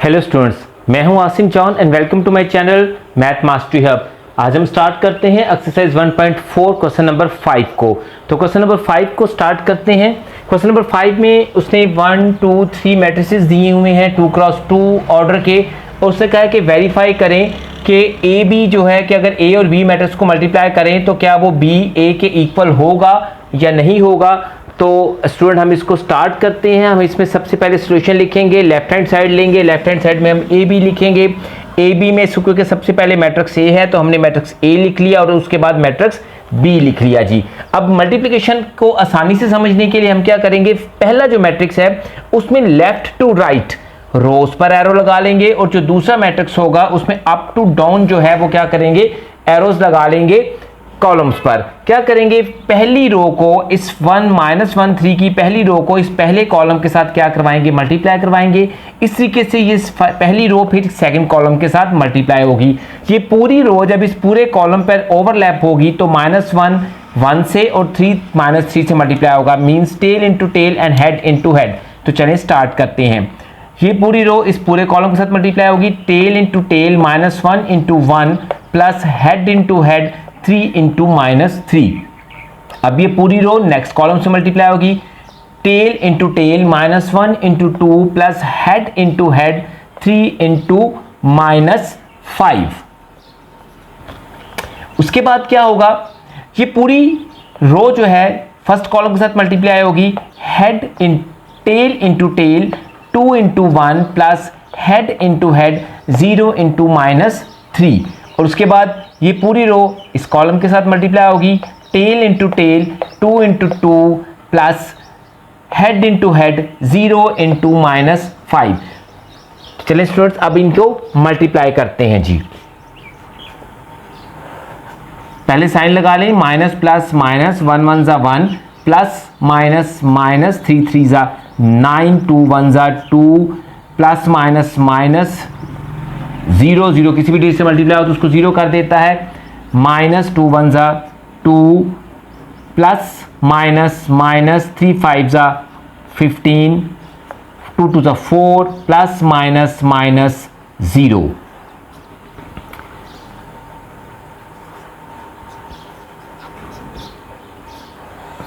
Hello students, मैं हूं Asim John and welcome to my channel math mastery hub. आज हम स्टार्ट करते हैं एक्सरसाइज 1.4 क्वेश्चन नंबर 5 को। तो क्वेश्चन नंबर 5 को स्टार्ट करते हैं। क्वेश्चन नंबर 5 में उसने 1 2 3 मैट्रिसेस दिए हुए हैं 2x2 ऑर्डर के, और उससे कहा है कि वेरीफाई करें कि ए बी जो है कि अगर ए और बी मैट्रिक्स को मल्टीप्लाई करें तो क्या वो बी ए के इक्वल होगा या नहीं होगा। तो स्टूडेंट हम इसको स्टार्ट करते हैं। हम इसमें सबसे पहले सॉल्यूशन लिखेंगे, लेफ्ट हैंड साइड लेंगे, लेफ्ट हैंड साइड में हम ए बी लिखेंगे। ए बी में क्योंकि सबसे पहले मैट्रिक्स ए है तो हमने मैट्रिक्स ए लिख लिया और उसके बाद मैट्रिक्स बी लिख लिया जी। अब मल्टीप्लिकेशन को आसानी से समझने के लिए हम क्या करेंगे, पहला जो मैट्रिक्स है उसमें लेफ्ट टू राइट रोज पर एरो लगा लेंगे, और जो दूसरा मैट्रिक्स होगा उसमें अप टू डाउन जो है वो क्या करेंगे, एरोज लगा लेंगे कॉलम्स पर। क्या करेंगे, पहली रो को इस 1 -1 3 की पहली रो को इस पहले कॉलम के साथ क्या करवाएंगे, मल्टीप्लाई करवाएंगे। इस तरीके से ये पहली रो फिर सेकंड कॉलम के साथ मल्टीप्लाई होगी। ये पूरी रो जब इस पूरे कॉलम पर ओवरलैप होगी तो -1 1 से और 3 -3 से मल्टीप्लाई होगा, means tail into tail and head into head. तो चलें स्टार्ट करते हैं। ये पूरी रो इस पूरे कॉलम के साथ मल्टीप्लाई होगी, tail into tail -1 into 1 plus head into head 3 into -3। अब ये पूरी रो नेक्स्ट कॉलम से मल्टीप्लाई होगी, tail into tail -1 into 2 plus head into head 3 into -5। उसके बाद क्या होगा, ये पूरी रो जो है फर्स्ट कॉलम के साथ मल्टीप्लाई होगी, head in tail into tail 2 into 1 plus head into head 0 into -3। और उसके बाद ये पूरी रो इस कॉलम के साथ मल्टीप्लाई होगी, tail into tail 2 into 2 plus head into head 0 into -5। चलिए स्टूडेंट्स अब इनको मल्टीप्लाई करते हैं जी। पहले साइन लगा लें, माइनस प्लस माइनस 1 1 ज़ा 1 प्लस माइनस माइनस 3 3 ज़ा 9 2 1 ज़ा 2 प्लस माइनस माइनस 0 0 किसी भी डिजिट से मल्टीप्लाई हो तो उसको 0 कर देता है, -2 1 ज़ा 2 प्लस माइनस माइनस 3 5 ज़ा 15 2 2 ज़ा 4 प्लस माइनस माइनस 0।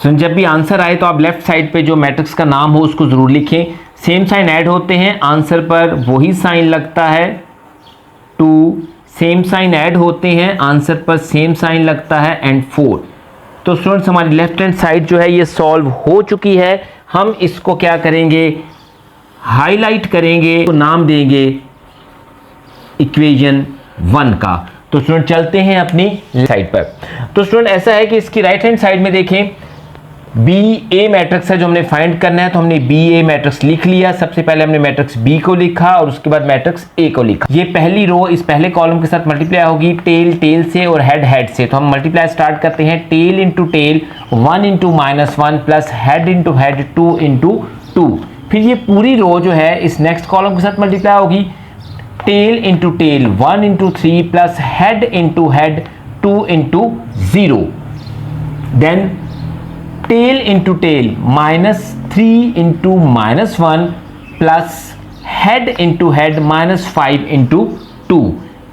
जब भी आंसर आए तो आप लेफ्ट साइड पे जो मैट्रिक्स का नाम हो उसको जरूर लिखें। सेम साइन ऐड होते हैं, आंसर पर वही साइन लगता है, 2 सेम साइन ऐड होते हैं, आंसर पर सेम साइन लगता है, एंड 4। तो स्टूडेंट्स हमारी लेफ्ट हैंड साइड जो है ये सॉल्व हो चुकी है। हम इसको क्या करेंगे, हाईलाइट करेंगे, तो नाम देंगे इक्वेशन 1 का। तो स्टूडेंट चलते हैं अपनी साइड पर। तो स्टूडेंट ऐसा है कि इसकी राइट हैंड साइड में देखें, बी ए मैट्रिक्स है जो हमने फाइंड करना है, तो हमने बी ए मैट्रिक्स लिख लिया। सबसे पहले हमने मैट्रिक्स बी को लिखा और उसके बाद मैट्रिक्स ए को लिखा। ये पहली रो इस पहले कॉलम के साथ मल्टीप्लाई होगी, टेल टेल से और हेड हेड से। तो हम मल्टीप्लाई स्टार्ट करते हैं, tail into tail 1 into -1 plus head into head 2 into 2। फिर ये पूरी रो जो है इस नेक्स्ट कॉलम के साथ मल्टीप्लाई होगी, tail into tail 1 into 3 plus head into head 2 into 0। Then tail into tail -3 into -1 plus head into head -5 into 2।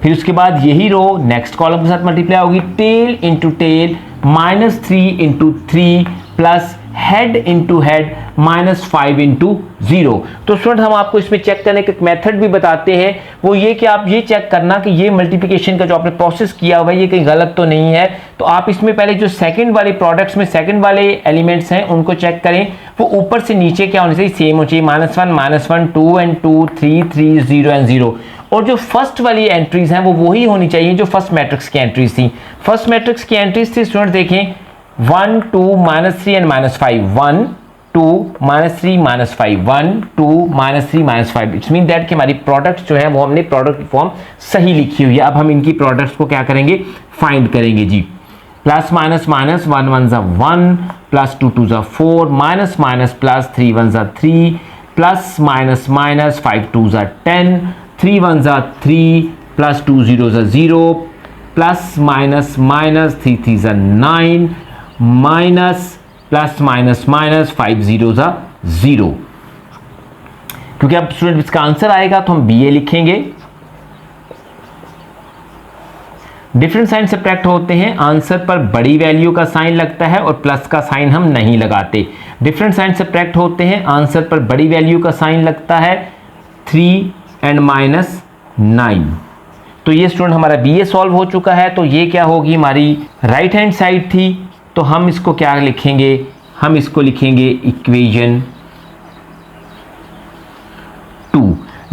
फिर उसके बाद यही रो नेक्स्ट कॉलम के साथ मल्टीप्लाई होगी, tail into tail -3 into 3 plus head into head -5 into 0। तो student हम आपको इसमें चेक करने का मेथड भी बताते हैं, वो ये कि आप ये चेक करना कि ये मल्टीप्लिकेशन का जो आपने प्रोसेस किया हुआ है ये कहीं गलत तो नहीं है। तो आप इसमें पहले जो सेकंड वाले प्रोडक्ट्स में सेकंड वाले एलिमेंट्स हैं उनको चेक करें, वो ऊपर से नीचे क्या होने चाहिए, सेम हो चाहिए, -1 2 एंड 2 3 3 0 एंड 0। और जो फर्स्ट वाली एंट्रीज हैं वो वही होनी चाहिए जो फर्स्ट मैट्रिक्स की एंट्रीज थी। फर्स्ट मैट्रिक्स की एंट्रीज थी स्टूडेंट देखें 1 2 -3 एंड -5, 1 2 -3 -5, 1 2 -3 -5। इट्स मीन दैट कि हमारी प्रोडक्ट्स जो है वो हमने प्रोडक्ट की फॉर्म सही लिखी हुई है। अब हम इनकी प्रोडक्ट्स को क्या करेंगे, फाइंड करेंगे जी। प्लस माइनस माइनस 1 1 ज़ा 1 प्लस 2 2 ज़ा 4 माइनस माइनस प्लस 3 1 ज़ा 3 प्लस माइनस माइनस 5 2 ज़ा 10 3 1 ज़ा 3 प्लस 2 0 ज़ा 0 प्लस माइनस माइनस 3 3 ज़ा 9 माइनस प्लस माइनस माइनस 5 0 ज़ा 0। क्योंकि अब स्टूडेंट इसका आंसर आएगा तो हम BA लिखेंगे। डिफरेंट साइन सब्ट्रैक्ट होते हैं, आंसर पर बड़ी वैल्यू का साइन लगता है और प्लस का साइन हम नहीं लगाते। डिफरेंट साइन सब्ट्रैक्ट होते हैं, आंसर पर बड़ी वैल्यू का साइन लगता है 3 और -9। तो ये स्टूडेंट हमारा BA सॉल्व हो चुका है। तो ये क्या होगी, हमारी राइट हैंड साइड थी, तो हम इसको क्या लिखेंगे, हम इसको लिखेंगे इक्वेशन 2।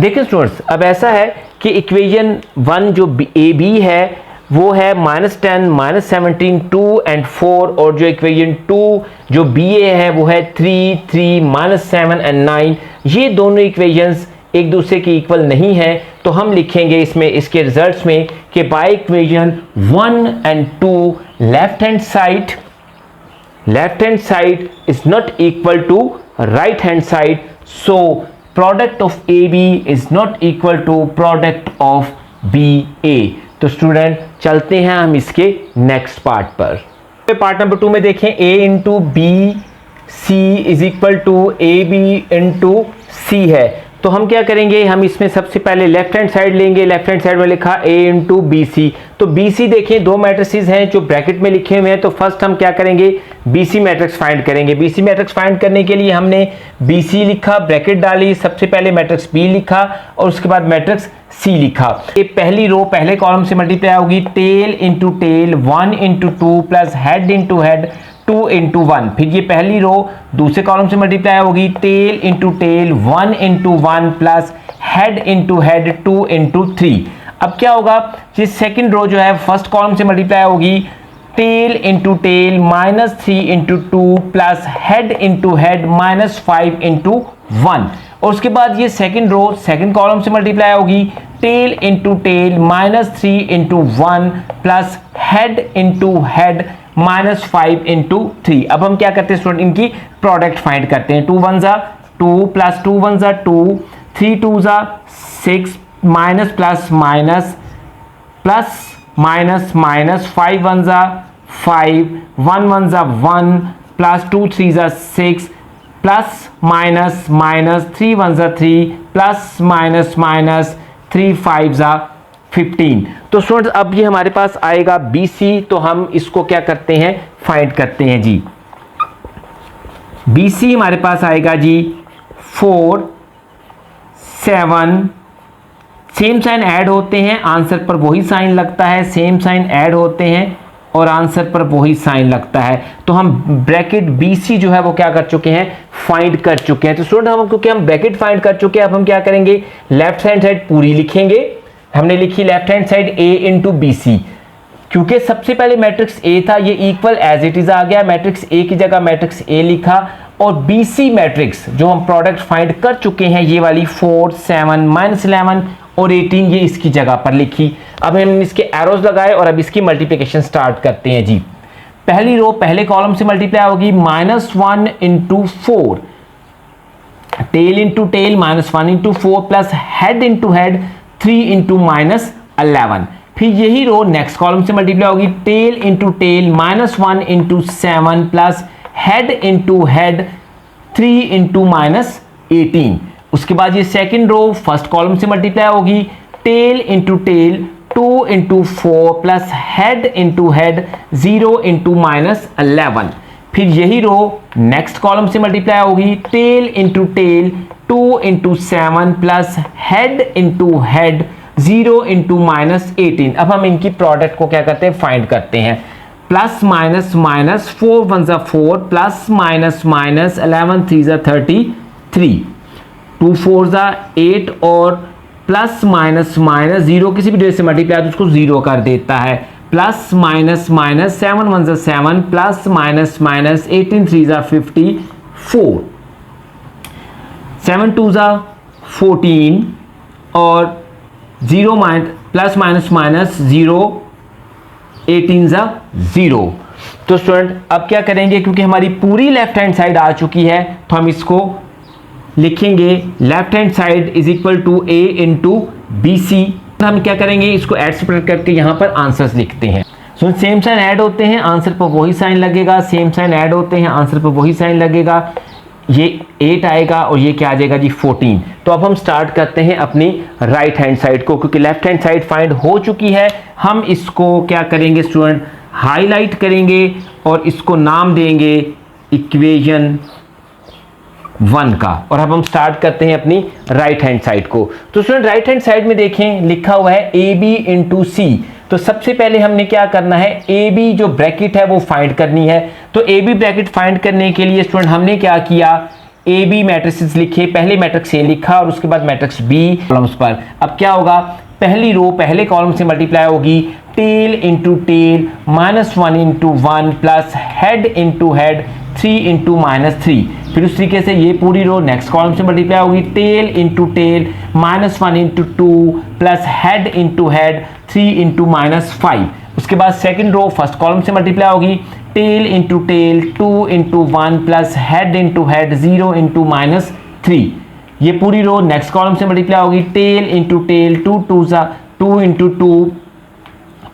देखिए स्टूडेंट्स, अब ऐसा है कि इक्वेशन 1 जो AB है वो है -10, -17, 2 और 4, और जो इक्वेशन 2 जो BA है वो है 3, 3, -7 और 9। ये दोनों इक्वेशंस एक दूसरे के इक्वल नहीं है, तो हम लिखेंगे इसमें इसके रिजल्ट्स में कि बाय इक्वेशन 1 और 2 left hand side is not equal to right hand side, so product of AB is not equal to product of BA। तो स्टूडेंट चलते हैं हम इसके नेक्स्ट पार्ट पर। पार्ट नंबर 2 में देखें, A into B C is equal to AB into C है। तो हम क्या करेंगे, हम इसमें सबसे पहले लेफ्ट हैंड साइड लेंगे। लेफ्ट हैंड साइड में लिखा A इंटू BC। तो BC देखें, दो मैट्रिसेस हैं जो ब्रैकेट में लिखे हुए हैं। तो फर्स्ट हम क्या करेंगे, BC मैट्रिक्स फाइंड करेंगे। BC मैट्रिक्स फाइंड करने के लिए हमने BC लिखा, ब्रैकेट डाली, सबसे पहले मैट्रिक्स B लिखा और उसके बाद मैट्रिक्स C लिखा। ये पहली रो पहले कॉलम से मल्टीप्लाई होगी, tail into tail 1 into 2 plus head into head 2 into 1। फिर ये पहली रो दूसरे कॉलम से मल्टीप्लाई होगी, tail into tail 1 into 1 plus head into head 2 into 3। अब क्या होगा, ये सेकंड रो जो है फर्स्ट कॉलम से मल्टीप्लाई होगी, tail into tail -3 into 2 plus head into head -5 into 1। और उसके बाद ये सेकंड रो सेकंड कॉलम से मल्टीप्लाई होगी, tail into tail -3 into 1 plus head into head -5 into 3। अब हम क्या करते हैं स्टूडेंट, इनकी प्रोडक्ट फाइंड करते हैं। 2 1 ज़ा 2 प्लस 2 1 ज़ा 2, 3 2 ज़ा 6 minus plus minus plus minus minus 5 1 ज़ा 5, 1 1 ज़ा 1 प्लस 2 3 ज़ा 6 प्लस माइनस माइनस 3 1 ज़ा 3 प्लस माइनस माइनस 3 5 ज़ा 15। तो स्टूडेंट्स अब ये हमारे पास आएगा BC। तो हम इसको क्या करते हैं, फाइंड करते हैं जी। BC हमारे पास आएगा जी 4 7, सेम साइन ऐड होते हैं, आंसर पर वही साइन लगता है, सेम साइन ऐड होते हैं और आंसर पर वही साइन लगता है। तो हम ब्रैकेट BC जो है वो क्या कर चुके हैं, फाइंड कर चुके हैं। तो स्टूडेंट हम क्योंकि हम ब्रैकेट फाइंड कर चुके हैं, अब हम क्या करेंगे, लेफ्ट हैंड साइड पूरी लिखेंगे। हमने लिखी left hand side A into BC, क्योंकि सबसे पहले मैट्रिक्स A था, ये इक्वल एज इट इज आ गया, मैट्रिक्स A की जगह मैट्रिक्स A लिखा। और BC मैट्रिक्स जो हम प्रोडक्ट फाइंड कर चुके हैं, ये वाली 4 7 -11 और 18, ये इसकी जगह पर लिखी। अब हम इसके एरोज लगाए और अब इसकी मल्टीप्लिकेशन स्टार्ट करते हैं जी। पहली रो पहले कॉलम से मल्टीप्लाई होगी, -1 into 4, tail into tail -1 into 4 plus head into head 3 into -11। फिर यही रो नेक्स्ट कॉलम से मल्टीप्लाई होगी, tail into tail -1 into 7 plus head into head 3 into -18। उसके बाद ये सेकंड रो फर्स्ट कॉलम से मल्टीप्लाई होगी, tail into tail 2 into 4 plus head into head 0 into -11। फिर यही रो नेक्स्ट कॉलम से मल्टीप्लाई होगी, tail into tail 2 into 7 plus head into head 0 into -18। अब हम इनकी प्रोडक्ट को क्या करते हैं, फाइंड करते हैं। प्लस माइनस माइनस 4 1 ज़ा 4 प्लस माइनस माइनस 11 3 ज़ा 33, 2 4 ज़ा 8 और प्लस माइनस माइनस 0 किसी भी डेट से मल्टीप्लाई तो उसको 0 कर देता है। प्लस माइनस माइनस 7 1 ज़ा 7 प्लस माइनस माइनस 18 3 ज़ा 54, 7 2 ज़ा 14 और 0 प्लस माइनस माइनस 0 18 ज़ा 0। तो स्टूडेंट अब क्या करेंगे, क्योंकि हमारी पूरी लेफ्ट हैंड साइड आ चुकी है तो हम इसको लिखेंगे left hand side is equal to A into BC। हम क्या करेंगे, इसको ऐड सब्ट्रैक्ट करके यहाँ पर आंसर्स लिखते हैं। सो सेम साइन ऐड होते हैं, आंसर पर वही साइन लगेगा, सेम साइन ऐड होते हैं, आंसर पर वही साइन लगेगा। ये 8 आएगा और ये क्या आ जाएगा जी 14। तो अब हम स्टार्ट करते हैं अपनी राइट हैंड साइड को, क्योंकि लेफ्ट हैंड साइड फाइंड हो चुकी है। हम इसको क्या करेंगे स्टूडेंट, हाईलाइट करेंगे और इसको नाम देंगे इक्वेशन 1 का। और अब हम स्टार्ट करते हैं अपनी राइट हैंड साइड को। तो स्टूडेंट राइट हैंड साइड में देखें लिखा हुआ है AB इंटू सी। तो सबसे पहले हमने क्या करना है, AB जो ब्रैकेट है वो फाइंड करनी है। तो AB ब्रैकेट फाइंड करने के लिए स्टूडेंट हमने क्या किया, AB मैट्रिसेस लिखे, पहले मैट्रिक्स A लिखा और उसके बाद मैट्रिक्स B कॉलम्स पर। अब क्या होगा, पहली रो पहले कॉलम से मल्टीप्लाई होगी, tail into tail -1 into 1 plus head into head 3 into -3। फिर उस तरीके से ये पूरी रो नेक्स्ट कॉलम से मल्टीप्लाई होगी, tail into tail -1 into 2 plus head into head 3 into -5। उसके बाद सेकंड रो फर्स्ट कॉलम से मल्टीप्लाई होगी, tail into tail 2 into 1 plus head into head 0 into -3। ये पूरी रो नेक्स्ट कॉलम से मल्टीप्लाई होगी, tail into tail 2 into 2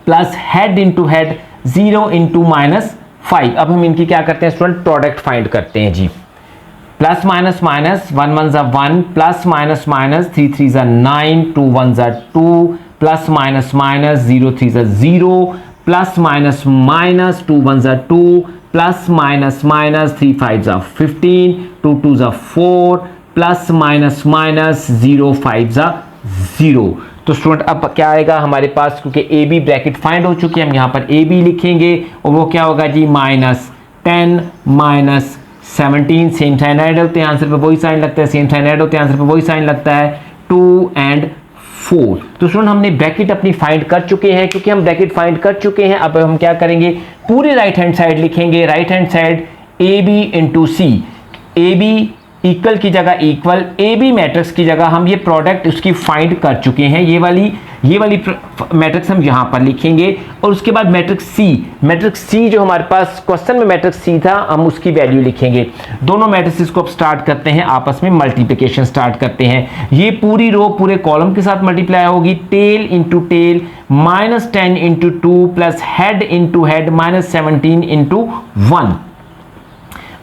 plus head into head 0 into -5। अब हम इनकी क्या करते हैं स्टूडेंट, प्रोडक्ट फाइंड करते हैं जी। प्लस माइनस माइनस 1 1 जा 1 प्लस माइनस माइनस 3 3 जा 9 2 1 जा 2 प्लस माइनस माइनस 0 3 जा 0 प्लस माइनस माइनस 2 1 जा 2 प्लस माइनस माइनस 3 5 जा 15 2 2 जा 4 प्लस माइनस माइनस 0 5 जा 0। तो स्टूडेंट अब क्या आएगा हमारे पास, क्योंकि ए बी ब्रैकेट फाइंड हो चुकी है, हम यहाँ पर ए बी लिखेंगे और वो क्या होगा जी -10 -17। सेम साइन ऐड होते हैं, आंसर पे वही साइन लगता है, सेम साइन ऐड होते हैं, आंसर पे वही साइन लगता है, 2 and 4। तो स्टूडेंट हमने ब्रैकेट अपनी फाइंड कर चुके हैं। क्योंकि हम ब्रैकेट फाइंड कर चुके हैं, अब हम क्या करेंगे, पूरे राइट हैंड साइड लिखेंगे। Right hand side A B into C, A B equal की जगह इक्वल, ए बी मैट्रिक्स की जगह हम ये प्रोडक्ट उसकी फाइंड कर चुके हैं। ये वाली मैट्रिक्स हम यहाँ पर लिखेंगे और उसके बाद मैट्रिक्स सी जो हमारे पास क्वेश्चन में मैट्रिक्स सी था, हम उसकी वैल्यू लिखेंगे। दोनों मैट्रिक्स को अब स्टार्ट करते हैं, आपस में मल्टीप्लिकेशन स्टार्ट करते हैं। ये पूरी रो पूरे कॉलम के साथ मल्टीप्लाई होगी, tail into tail -10 into 2 plus head into head -17 into 1।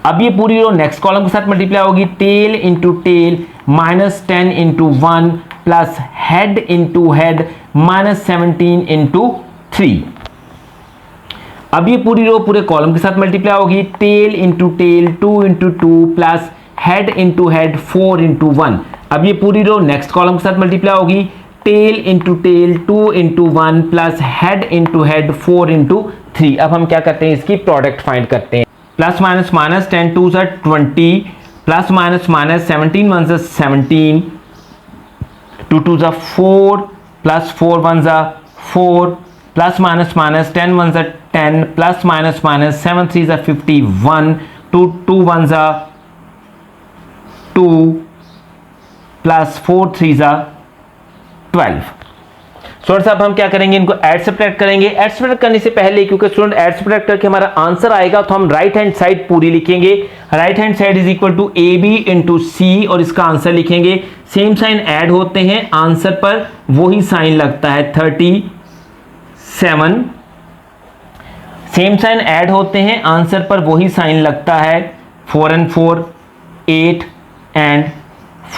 अब ये पूरी रो नेक्स्ट कॉलम के साथ मल्टीप्लाई होगी, tail into tail -10 into 1 plus head into head -17 into 3। अब ये पूरी रो पूरे कॉलम के साथ मल्टीप्लाई होगी, tail into tail 2 into 2 plus head into head 4 into 1। अब ये पूरी रो नेक्स्ट कॉलम के साथ मल्टीप्लाई होगी, tail into tail 2 into 1 plus head into head 4 into 3। अब हम क्या करते हैं, इसकी प्रोडक्ट फाइंड करते हैं। प्लस माइनस माइनस 10 2 जा 20 प्लस माइनस माइनस 17 1 जा 17 2 2 जा 4 प्लस 4 1 जा 4 प्लस माइनस माइनस 10 1 जा 10 प्लस माइनस माइनस 7 3 जा 51 2 2 1 जा 2 प्लस 4 3 जा 12। स्टूडेंट्स अब हम क्या करेंगे, इनको ऐड सब्ट्रैक्ट करेंगे। ऐड सब्ट्रैक्ट करने से पहले, क्योंकि स्टूडेंट ऐड सब्ट्रैक्ट करके हमारा आंसर आएगा, तो हम राइट हैंड साइड पूरी लिखेंगे। Right hand side is equal to A B into C और इसका आंसर लिखेंगे। सेम साइन ऐड होते हैं, आंसर पर वही साइन लगता है 37। सेम साइन ऐड होते हैं, आंसर पर वही साइन लगता है 4 and 4 8 and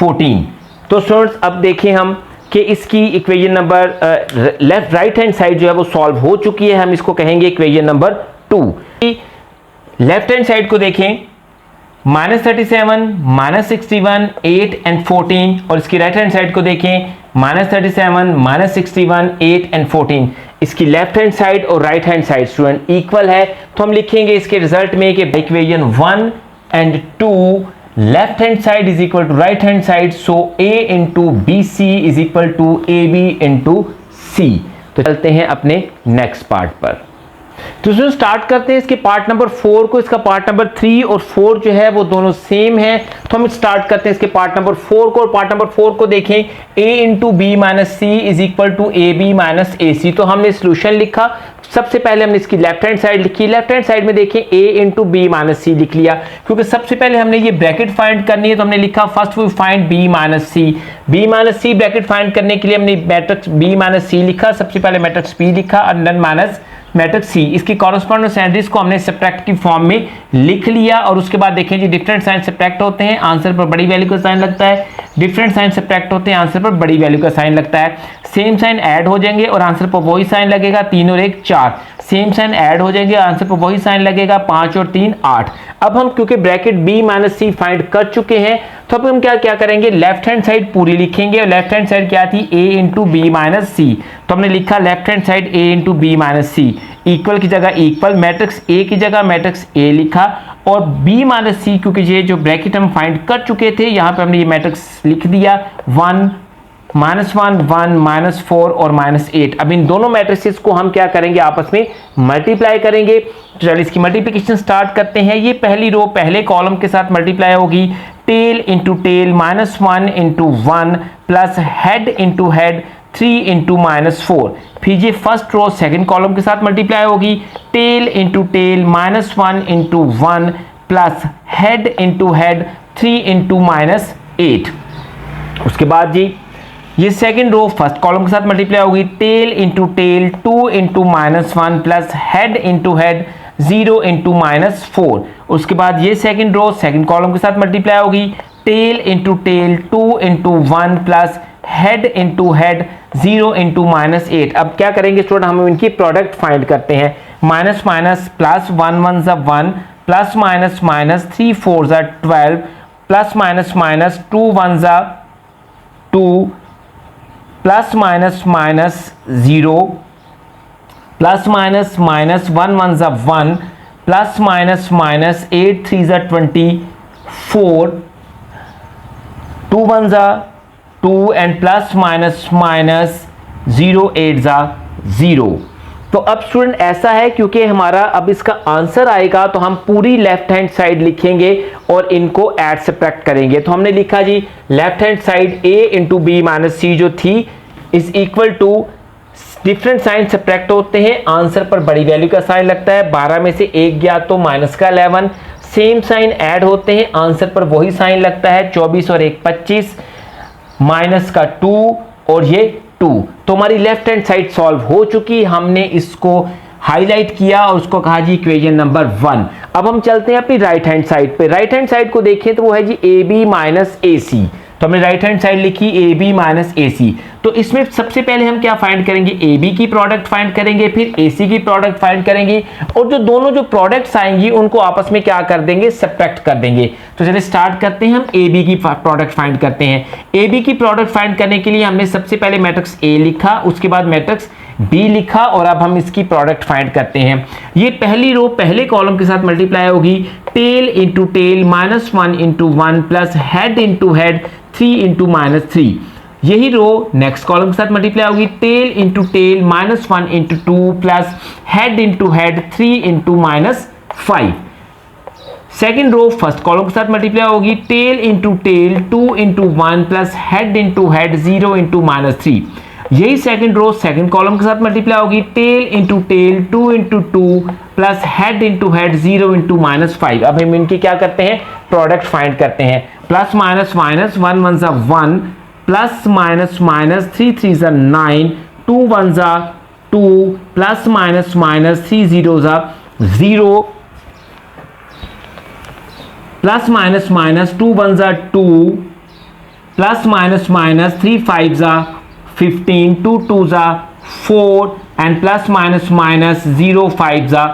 14। तो स्टूडेंट्स अब देखें हम कि इसकी equation number left right hand side जो है वो सॉल्व हो चुकी है। हम इसको कहेंगे equation number 2। Left hand side को देखें, -37 -61 8 and 14 और इसकी राइट हैंड साइड को देखें, -37 -61 8 and 14। इसकी लेफ्ट हैंड साइड और right hand side student equal है, तो हम लिखेंगे इसके रिजल्ट में कि equation 1 and 2 left hand side is equal to right hand side, so a into B C is equal to A B into C. तो चलते हैं अपने नेक्स्ट पार्ट पर। तो स्टार्ट करते हैं इसके पार्ट नंबर 4 को। इसका पार्ट नंबर 3 और 4 जो है वो दोनों सेम है, तो हम स्टार्ट करते हैं इसके पार्ट नंबर 4 को। और पार्ट नंबर 4 को देखें, a into B minus C is equal to A B minus A C. तो हमने सोल्यूशन लिखा, सबसे पहले हमने इसकी लेफ्ट हैंड साइड लिखी। लेफ्ट हैंड साइड में देखें a into B minus C लिख लिया, क्योंकि सबसे पहले हमने ये ब्रैकेट फाइंड करनी है, तो हमने लिखा first we find b minus C. b minus C bracket find करने के लिए हमने मैट्रिक्स b माइनस सी लिखा, सबसे पहले मैट्रिक्स b लिखा और देन माइनस मैट्रिक्स सी, इसकी कॉरस्पॉन्डिंग सैलरीज को हमने सब्ट्रैक्ट की फॉर्म में लिख लिया। और उसके बाद देखें जी, डिफरेंट साइन सब्ट्रैक्ट होते हैं, आंसर पर बड़ी वैल्यू का साइन लगता है, डिफरेंट साइन सब्ट्रैक्ट होते हैं, आंसर पर बड़ी वैल्यू का साइन लगता है। सेम साइन ऐड हो जाएंगे और आंसर पर वही साइन लगेगा, 3 और 1 4। सेम साइन ऐड हो जाएंगे, आंसर पर वही साइन लगेगा, 5 और 3 8। अब हम क्योंकि ब्रैकेट b माइनस सी फाइंड कर चुके हैं, तो अब हम क्या करेंगे, लेफ्ट हैंड साइड पूरी लिखेंगे। और लेफ्ट हैंड साइड क्या थी, a into B minus C. तो हमने लिखा left hand side a into B minus C, equal की जगह इक्वल, मैट्रिक्स a की जगह मैट्रिक्स a लिखा, और b माइनस सी क्योंकि ये जो ब्रैकेट हम फाइंड कर चुके थे, यहां पे हमने ये मैट्रिक्स लिख दिया, 1 -1 1 -4 और -8। अब इन दोनों मैट्रिसेस को हम क्या करेंगे, आपस में मल्टीप्लाई करेंगे। तो चलिए इसकी मल्टीप्लिकेशन स्टार्ट करते हैं। ये पहली रो पहले कॉलम के साथ मल्टीप्लाई होगी, tail into tail -1 into 1 plus head into head 3 into -4। फिर ये फर्स्ट रो सेकंड कॉलम के साथ मल्टीप्लाई होगी, tail into tail -1 into 1 plus head into head 3 into -8। उसके बाद जी ये सेकंड रो फर्स्ट कॉलम के साथ मल्टीप्लाई होगी, tail into tail 2 into -1 plus head into head 0 into -4। उसके बाद ये सेकंड रो सेकंड कॉलम के साथ मल्टीप्लाई होगी, tail into tail 2 into 1 plus head into head 0 into -8। अब क्या करेंगे स्टूडेंट, हम इनकी प्रोडक्ट फाइंड करते हैं। माइनस माइनस प्लस 1 1 ज़ा 1 प्लस माइनस माइनस 3 4 ज़ा 12 प्लस माइनस माइनस 2 1 ज़ा 2 plus minus minus 0 plus minus minus 1 1 ज़ा 1 प्लस माइनस माइनस 8 3 ज़ा 24 2 1 ज़ा 2 एंड प्लस माइनस माइनस 0 8 ज़ा 0। तो अब स्टूडेंट ऐसा है, क्योंकि हमारा अब इसका आंसर आएगा तो हम पूरी लेफ्ट हैंड साइड लिखेंगे और इनको ऐड सब्ट्रैक्ट करेंगे। तो हमने लिखा जी left hand side a into B minus C जो थी is equal to, different sign subtract होते हैं, आंसर पर बड़ी वैल्यू का साइन लगता है, 12 में से 1 गया तो माइनस का 11। सेम साइन ऐड होते हैं, आंसर पर वही साइन लगता है, 24 और 1 25, माइनस का 2 और ये 2। तो हमारी लेफ्ट हैंड साइड सॉल्व हो चुकी, हमने इसको हाईलाइट किया और उसको कहा जी इक्वेशन नंबर 1। अब हम चलते हैं अपनी राइट हैंड साइड पे। राइट हैंड साइड को देखें तो वो है जी A B minus A C. तो हमने राइट हैंड साइड लिखी ए बी माइनस ए सी। तो इसमें सबसे पहले हम क्या फाइंड करेंगे, ए बी की प्रोडक्ट फाइंड करेंगे, फिर ए सी की प्रोडक्ट फाइंड करेंगे, और जो दोनों जो प्रोडक्ट्स आएंगी उनको आपस में क्या कर देंगे, सब्ट्रैक्ट कर देंगे। तो चलिए स्टार्ट करते हैं, हम ए बी की प्रोडक्ट फाइंड करते हैं। ए बी की प्रोडक्ट फाइंड करने के लिए हमने सबसे पहले मैट्रिक्स ए लिखा, उसके बाद मैट्रिक्स बी लिखा, और अब हम इसकी प्रोडक्ट फाइंड करते हैं। ये पहली रो पहले कॉलम के साथ मल्टीप्लाई होगी, tail into tail -1 into 1 plus head into head 3 into -3। यही रो नेक्स्ट कॉलम के साथ मल्टीप्लाई होगी, tail into tail -1 into 2 plus head into head 3 into -5। Second row first column के साथ मल्टीप्लाई होगी, tail into tail 2 into 1 plus head into head 0 into -3। यही second row second column के साथ multiply होगी, tail into tail 2 into 2 plus head into head 0 into -5। अब हम इनकी क्या करते हैं, प्रोडक्ट फाइंड करते हैं। प्लस माइनस माइनस 1 1 ज़ा 1 प्लस माइनस माइनस 3 3 ज़ा 9 2 1 ज़ा 2 प्लस माइनस माइनस 3 0 ज़ा 0 प्लस माइनस माइनस 2 1 ज़ा 2 प्लस माइनस माइनस 3 5 ज़ा 15 2 2 ज़ा 4 एंड प्लस माइनस माइनस 0 5 ज़ा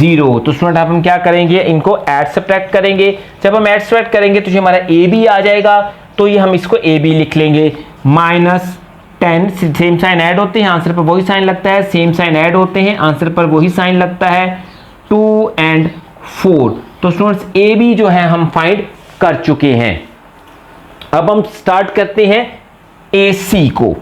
0। तो स्टूडेंट अब हम क्या करेंगे, इनको ऐड सब्ट्रैक्ट करेंगे। जब हम ऐड सब्ट्रैक्ट करेंगे तो जो हमारा ए बी आ जाएगा, तो ये हम इसको ए बी लिख लेंगे। -10 सेम साइन ऐड होते हैं, आंसर पर वही साइन लगता है, सेम साइन ऐड होते हैं, आंसर पर वही साइन लगता है, 2 एंड 4। तो स्टूडेंट्स ए बी जो है हम फाइंड कर चुके हैं। अब हम स्टार्ट करते हैं ए सी को।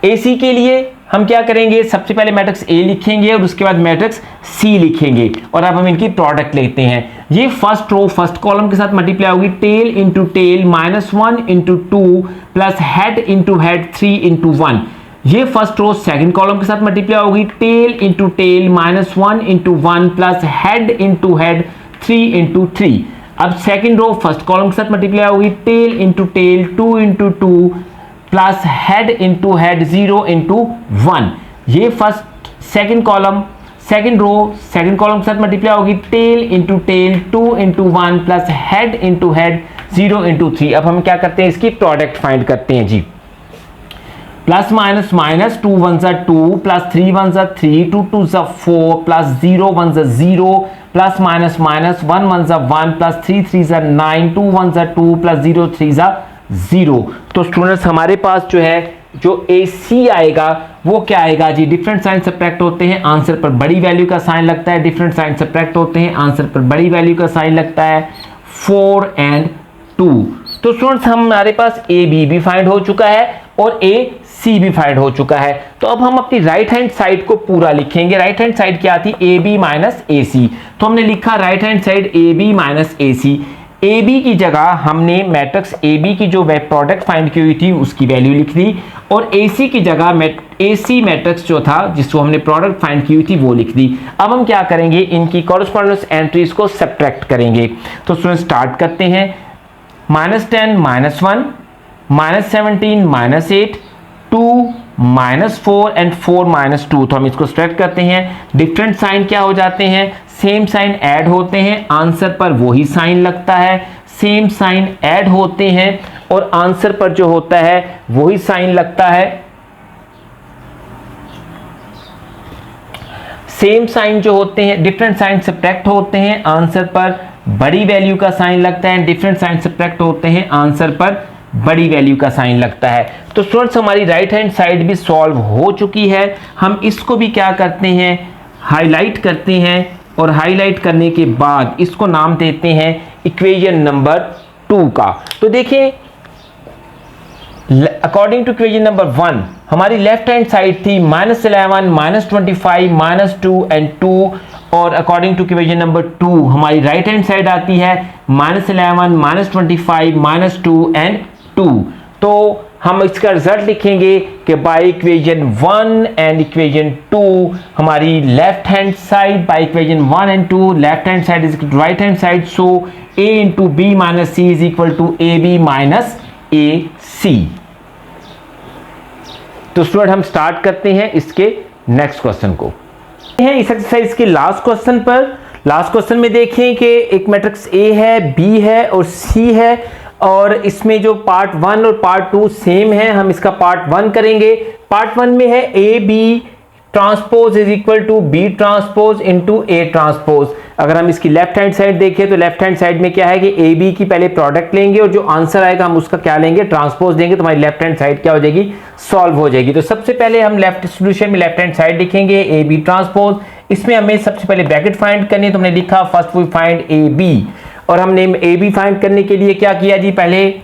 ए सी के लिए हम क्या करेंगे, सबसे पहले मैट्रिक्स ए लिखेंगे और उसके बाद मैट्रिक्स सी लिखेंगे, और अब हम इनकी प्रोडक्ट लेते हैं। ये फर्स्ट रो फर्स्ट कॉलम के साथ मल्टीप्लाई होगी, tail into tail -1 into 2 plus head into head 3 into 1। ये फर्स्ट रो सेकंड कॉलम के साथ मल्टीप्लाई होगी, tail into tail -1 into 1 plus head into head 3 into 3। अब सेकंड रो फर्स्ट कॉलम के साथ मल्टीप्लाई होगी, tail into tail 2 into 2 plus head into head 0 into 1। ये first second column second row second column के साथ multiply होगी, tail into tail 2 into 1 plus head into head 0 into 3। अब हम क्या करते हैं, इसकी प्रोडक्ट फाइंड करते हैं जी। प्लस माइनस माइनस 2 1 ज़ा 2 प्लस 3 1 ज़ा 3 2 2 ज़ा 4 प्लस 0 1 ज़ा 0 प्लस माइनस माइनस 1 1 ज़ा 1 प्लस 3 3 ज़ा 9 2 1 ज़ा 2 प्लस 0 3 ज़ा 0। तो स्टूडेंट्स हमारे पास जो है जो AC आएगा वो क्या आएगा जी, डिफरेंट साइन सब्ट्रैक्ट होते हैं, आंसर पर बड़ी वैल्यू का साइन लगता है, डिफरेंट साइन सब्ट्रैक्ट होते हैं, आंसर पर बड़ी वैल्यू का साइन लगता है, 4 and 2। तो स्टूडेंट्स हमारे पास AB भी फाइंड हो चुका है और AC भी फाइंड हो चुका है। तो अब हम अपनी राइट हैंड साइड को पूरा लिखेंगे। राइट हैंड साइड क्या थी, AB माइनस AC। तो हमने लिखा right hand side AB minus AC। AB की जगह हमने मैट्रिक्स AB की जो प्रोडक्ट फाइंड की हुई थी उसकी वैल्यू लिख दी और AC की जगह AC मैट्रिक्स जो था जिसको हमने प्रोडक्ट फाइंड की हुई थी वो लिख दी। अब हम क्या करेंगे, इनकी कॉरेस्पॉन्डेंस एंट्रीज को सब्ट्रैक्ट करेंगे। तो स्टूडेंट स्टार्ट करते हैं, -10 -1 -17 -8 2 -4 एंड 4 -2। तो हम इसको सब्ट्रैक्ट करते हैं, डिफरेंट साइन क्या हो जाते हैं, सेम साइन ऐड होते हैं, आंसर पर वही साइन लगता है, सेम साइन ऐड होते हैं और आंसर पर जो होता है वही साइन लगता है। सेम साइन जो होते हैं, डिफरेंट साइन सब्ट्रैक्ट होते हैं, आंसर पर बड़ी वैल्यू का साइन लगता है, डिफरेंट साइन सब्ट्रैक्ट होते हैं, आंसर पर बड़ी वैल्यू का साइन लगता है। तो स्टूडेंट्स हमारी राइट हैंड साइड भी सॉल्व हो चुकी है। हम इसको भी क्या करते हैं, हाईलाइट करते हैं और हाईलाइट करने के बाद इसको नाम देते हैं इक्वेशन नंबर 2 का। तो देखिए अकॉर्डिंग टू इक्वेशन नंबर 1 हमारी लेफ्ट हैंड साइड थी -11 -25 -2 एंड 2 और अकॉर्डिंग टू इक्वेशन नंबर 2 हमारी राइट हैंड साइड आती है -11 -25 -2 एंड 2। तो हम इसका रिजल्ट लिखेंगे कि बाय इक्वेशन 1 एंड इक्वेशन 2 हमारी left hand side by equation 1 and 2 left hand side is right hand side, so A into B minus C is equal to AB minus AC। तो student हम start करते हैं इसके next question को। इस exercise के last question पर, last question में देखें कि एक मैट्रिक्स A है, B है और C है और इसमें जो पार्ट 1 और पार्ट 2 सेम है। हम इसका पार्ट 1 करेंगे। पार्ट 1 में है AB transpose is equal to B transpose into A transpose. अगर हम इसकी लेफ्ट हैंड साइड देखें तो लेफ्ट हैंड साइड में क्या है कि AB की पहले प्रोडक्ट लेंगे और जो आंसर आएगा हम उसका क्या लेंगे, ट्रांसपोज देंगे, तो हमारी लेफ्ट हैंड साइड क्या हो जाएगी, सॉल्व हो जाएगी। तो सबसे पहले हम लेफ्ट सॉल्यूशन में लेफ्ट हैंड साइड लिखेंगे AB ट्रांसपोज। इसमें हमें सबसे पहले ब्रैकेट फाइंड करनी है, तो हमने लिखा फर्स्ट वी फाइंड AB और हमने AB फाइंड करने के लिए क्या किया जी, पहले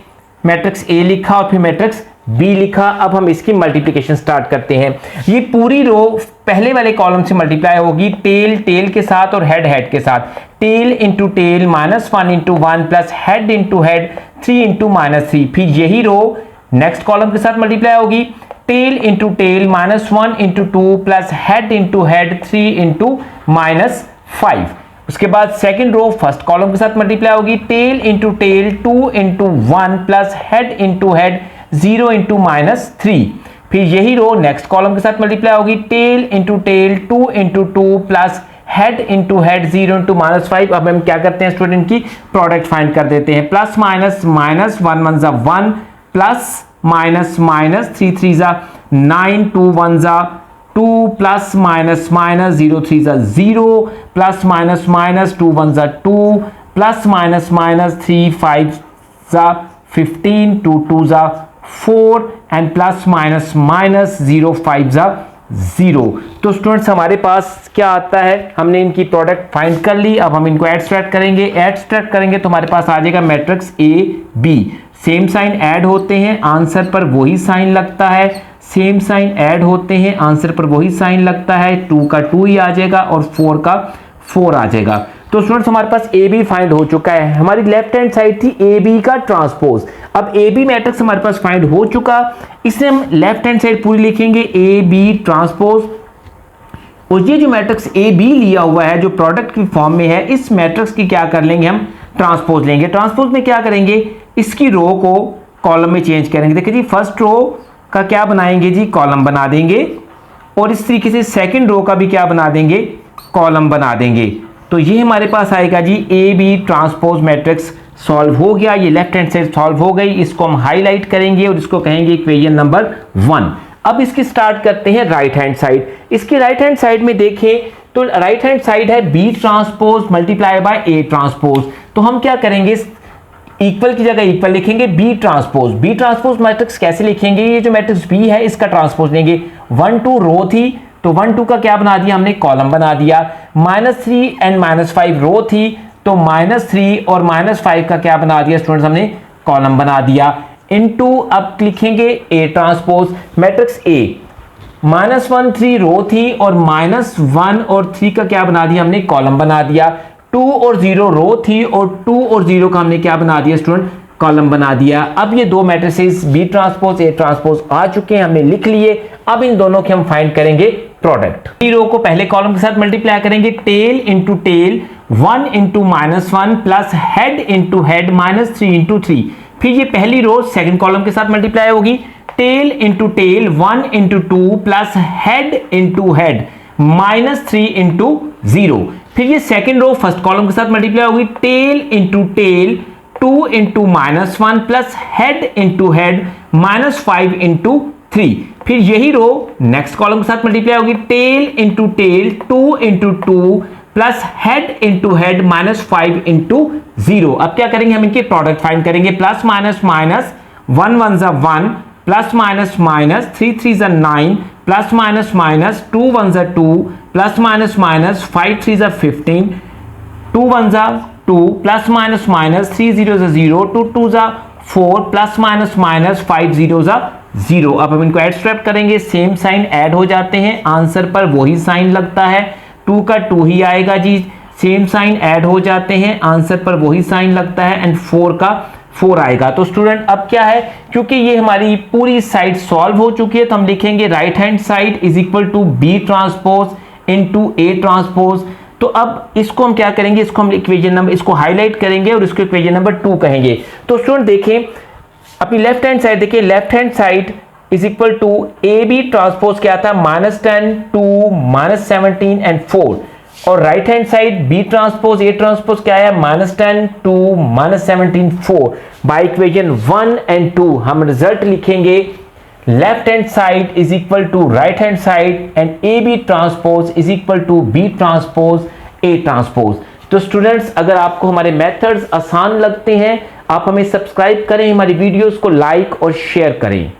मैट्रिक्स A लिखा और फिर मैट्रिक्स B लिखा। अब हम इसकी मल्टीप्लिकेशन स्टार्ट करते हैं। ये पूरी रो पहले वाले कॉलम से मल्टीप्लाई होगी टेल टेल के साथ और हेड हेड के साथ। Tail into tail -1 into 1 plus head into head 3 into -3। फिर यही रो नेक्स्ट कॉलम के साथ मल्टीप्लाई होगी tail into tail -1 into 2 plus head into head 3 into -5। उसके बाद सेकंड रो फर्स्ट कॉलम के साथ मल्टीप्लाई होगी tail into tail 2 into 1 plus head into head 0 into -3। फिर यही रो नेक्स्ट कॉलम के साथ मल्टीप्लाई होगी tail into tail 2 into 2 plus head into head 0 into -5। अब हम क्या करते हैं स्टूडेंट की प्रोडक्ट फाइंड कर देते हैं। प्लस माइनस माइनस 1 1 ज़ा 1 प्लस माइनस माइनस 3 3 ज़ा 9 2 1 ज़ा 2 प्लस माइनस माइनस 0 3 ज़ा 0 प्लस माइनस माइनस 2 1 ज़ा 2 प्लस माइनस माइनस 3 5 ज़ा 15 2 2 ज़ा 4 एंड प्लस माइनस माइनस 0 5 ज़ा 0। तो स्टूडेंट्स हमारे पास क्या आता है, हमने इनकी प्रोडक्ट फाइंड कर ली। अब हम इनको एब्स्ट्रैक्ट करेंगे। एब्स्ट्रैक्ट करेंगे तो हमारे पास आ जाएगा matrix A B। Same sign add होते हैं, आंसर पर वही साइन लगता है। सेम साइन ऐड होते हैं, आंसर पर वही साइन लगता है। 2 का 2 ही आ जाएगा और 4 का 4 आ जाएगा। तो स्टूडेंट्स हमारे पास ए बी फाइंड हो चुका है। हमारी लेफ्ट हैंड साइड थी ए बी का ट्रांसपोज। अब ए बी मैट्रिक्स हमारे पास फाइंड हो चुका, इसे हम लेफ्ट हैंड साइड पूरी लिखेंगे ए बी ट्रांसपोज। और ये जो मैट्रिक्स ए बी लिया हुआ है जो प्रोडक्ट की फॉर्म में है, इस मैट्रिक्स की क्या कर लेंगे हम, ट्रांसपोज लेंगे। ट्रांसपोज में क्या करेंगे, इसकी रो को कॉलम में चेंज करेंगे। देखिए जी फर्स्ट रो का क्या बनाएंगे जी, कॉलम बना देंगे। और इस तरीके से सेकंड रो का भी क्या बना देंगे, कॉलम बना देंगे। तो ये हमारे पास आएगा जी A B transpose matrix solve हो गया, ये लेफ्ट हैंड साइड सॉल्व हो गई। इसको हम हाईलाइट करेंगे और इसको कहेंगे इक्वेशन नंबर 1। अब इसकी स्टार्ट करते हैं राइट हैंड साइड। इसकी राइट हैंड साइड में देखें तो राइट हैंड साइड है B transpose multiply by A transpose. तो हम क्या करेंगे, इक्वल की जगह इक्वल लिखेंगे B transpose. B transpose matrix कैसे लिखेंगे, ये जो मैट्रिक्स बी है इसका ट्रांसपोज लेंगे। 1 2 रो थी तो 1 2 का क्या बना दिया हमने, कॉलम बना दिया। -3 एंड -5 रो थी तो -3 और -5 का क्या बना दिया स्टूडेंट्स, हमने कॉलम बना दिया। इनटू अब लिखेंगे ए ट्रांसपोज मैट्रिक्स ए। -1 3 रो थी और -1 और 3 का क्या बना दिया हमने, कॉलम बना दिया। 2 और 0 रो थी और 2 और 0 का हमने क्या बना दिया स्टूडेंट, कॉलम बना दिया। अब ये दो matrices B transpose A transpose आ चुके हैं, हमने लिख लिए। अब इन दोनों के हम फाइंड करेंगे प्रोडक्ट। रो को पहले कॉलम के साथ मल्टीप्लाई करेंगे, tail into tail 1 into -1 plus head into head -3 into 3। फिर ये पहली रो सेकंड कॉलम के साथ मल्टीप्लाई होगी, tail into tail 1 into 2 plus head into head -3 into 0। फिर ये सेकंड रो फर्स्ट कॉलम के साथ मल्टीप्लाई होगी, tail into tail 2 into -1 plus head into head -5 into 3। फिर यही रो नेक्स्ट कॉलम के साथ मल्टीप्लाई होगी, tail into tail 2 into 2 plus head into head -5 into 0। अब क्या करेंगे, हम इनके प्रोडक्ट फाइंड करेंगे। प्लस माइनस माइनस 1 1 जा 1 प्लस माइनस माइनस 3 3 जा 9 प्लस माइनस माइनस 2 1 जा 2 प्लस माइनस माइनस 5 3 जा 15 2 1 जा 2 प्लस माइनस माइनस 3 0 जा 0 2 2 जा 4 प्लस माइनस माइनस 5 0 जा 0। अब हम इनको ऐड स्वैप करेंगे, सेम साइन ऐड हो जाते हैं, आंसर पर वही साइन लगता है। 2 का 2 ही आएगा जी, सेम साइन ऐड हो जाते हैं, आंसर पर वही साइन लगता है एंड 4 का 4 आएगा। तो स्टूडेंट अब क्या है, क्योंकि ये हमारी पूरी साइड सॉल्व हो चुकी है तो हम लिखेंगे right hand side is equal to B transpose into A transpose. तो अब इसको हम क्या करेंगे, इसको हम इक्वेशन नंबर, इसको हाईलाइट करेंगे और इसको इक्वेशन नंबर 2 कहेंगे। तो स्टूडेंट देखें अपनी लेफ्ट हैंड साइड, देखिए left hand side is equal to A B transpose क्या था, -10 2 -17 एंड 4। और right hand side B transpose A transpose क्या है, -10 2 -17 4। बाय इक्वेशन 1 एंड 2 हम रिजल्ट लिखेंगे, left hand side is equal to right hand side and A B transpose is equal to B transpose A transpose. तो students अगर आपको हमारे methods आसान लगते हैं, आप हमें सब्सक्राइब करें, हमारी वीडियोस को लाइक और शेयर करें।